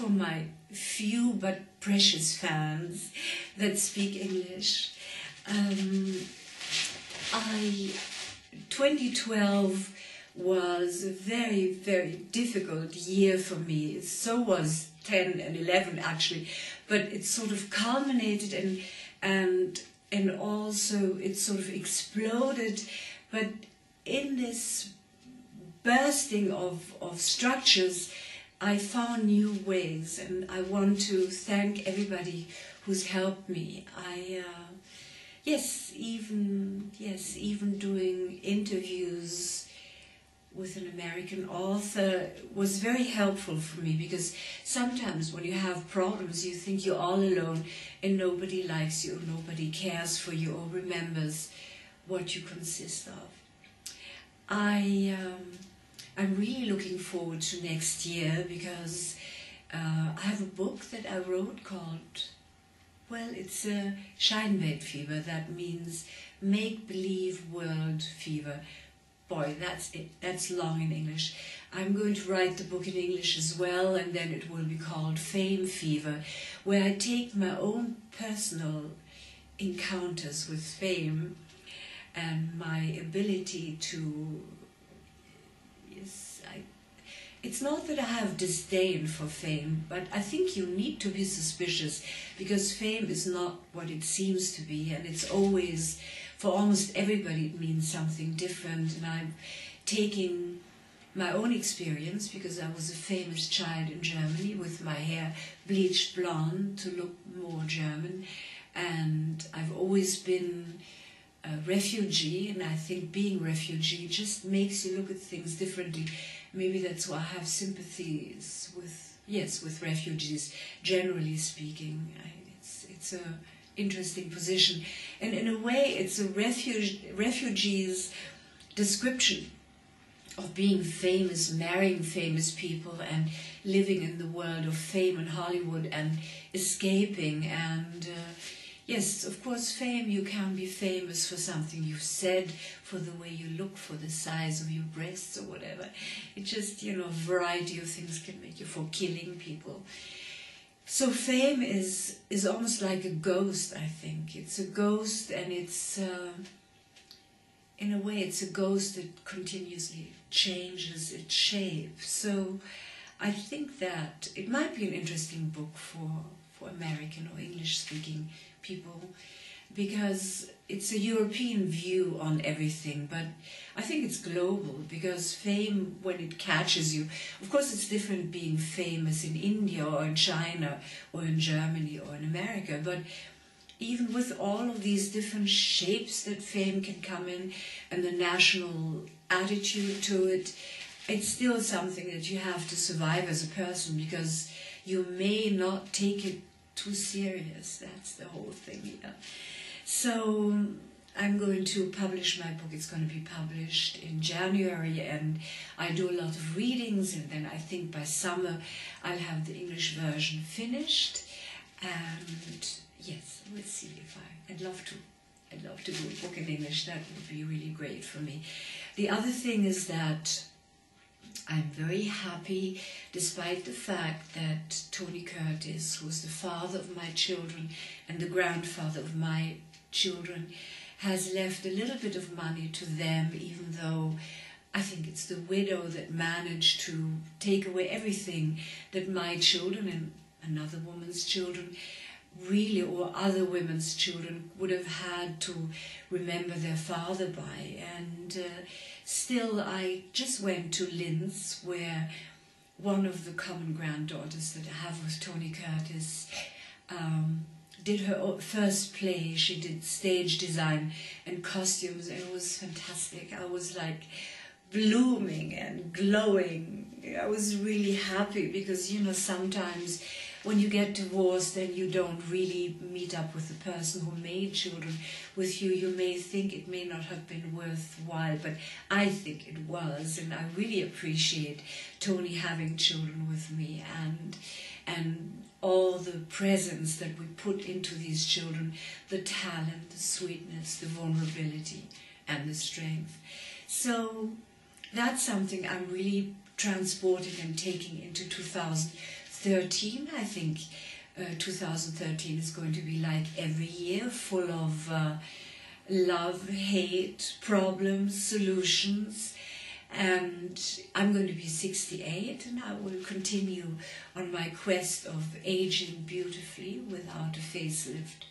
for my few but precious fans that speak English. 2012 was a very, very difficult year for me. So was 10 and 11 actually, but it sort of culminated and also it sort of exploded. But in this bursting of structures, I found new ways, and I want to thank everybody who's helped me. Even doing interviews with an American author was very helpful for me, because sometimes when you have problems you think you're all alone and nobody likes you, nobody cares for you or remembers what you consist of. I'm really looking forward to next year, because I have a book that I wrote called, well, it's a Scheinweltfieber. That means make-believe world fever. Boy, that's it. That's long in English. I'm going to write the book in English as well, and then it will be called Fame Fever, where I take my own personal encounters with fame and my ability to, it's not that I have disdain for fame, but I think you need to be suspicious, because fame is not what it seems to be, and it's always, for almost everybody, it means something different. And I'm taking my own experience, because I was a famous child in Germany with my hair bleached blonde to look more German, and I've always been a refugee, and I think being refugee just makes you look at things differently. Maybe that's why I have sympathies with refugees, generally speaking. It's a interesting position, and in a way it's a refugee's description of being famous, marrying famous people and living in the world of fame and Hollywood and escaping. And yes, of course, fame, you can be famous for something you've said, for the way you look, for the size of your breasts or whatever. It just, a variety of things can make you, for killing people. So fame is almost like a ghost, I think. It's a ghost, and it's, in a way, it's a ghost that continuously changes its shape. So I think that it might be an interesting book for American or English-speaking people, because it's a European view on everything, but I think it's global, because fame, when it catches you, of course it's different being famous in India or in China or in Germany or in America, but even with all of these different shapes that fame can come in and the national attitude to it, it's still something that you have to survive as a person, because you may not take it too serious. That's the whole thing. Yeah. So I'm going to publish my book. It's going to be published in January, and I do a lot of readings, and then I think by summer I'll have the English version finished. And yes, we'll see if I'd love to do a book in English. That would be really great for me. The other thing is that I'm very happy, despite the fact that Tony Curtis, who was the father of my children and the grandfather of my children, has left a little bit of money to them, even though I think it's the widow that managed to take away everything that my children and another woman's children really, or other women's children, would have had to remember their father by. And still, I just went to Linz, where one of the common granddaughters that I have with Tony Curtis did her first play. She did stage design and costumes, and it was fantastic. I was like blooming and glowing. I was really happy, because sometimes when you get divorced, then you don't really meet up with the person who made children with you. You may think it may not have been worthwhile, but I think it was, and I really appreciate Tony having children with me, and all the presence that we put into these children, the talent, the sweetness, the vulnerability, and the strength. So that's something I'm really transporting and taking into 2013. 13. I think 2013 is going to be like every year, full of love, hate, problems, solutions. And I'm going to be 68, and I will continue on my quest of aging beautifully without a facelift,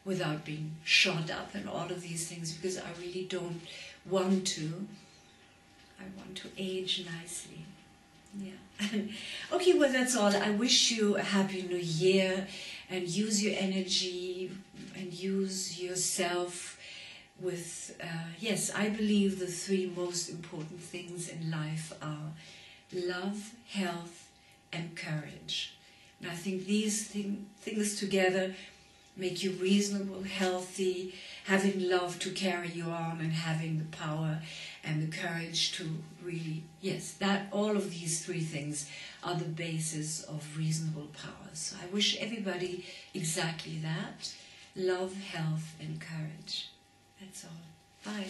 without being shot up and all of these things, because I really don't want to. I want to age nicely. Yeah. Okay, well, that's all. I wish you a happy new year, and use your energy and use yourself with, yes, I believe the three most important things in life are love, health, and courage. And I think these things together make you reasonable, healthy, having love to carry you on, and having the power and the courage to really, yes, that all of these three things are the basis of reasonable power. So I wish everybody exactly that: love, health, and courage. That's all. Bye.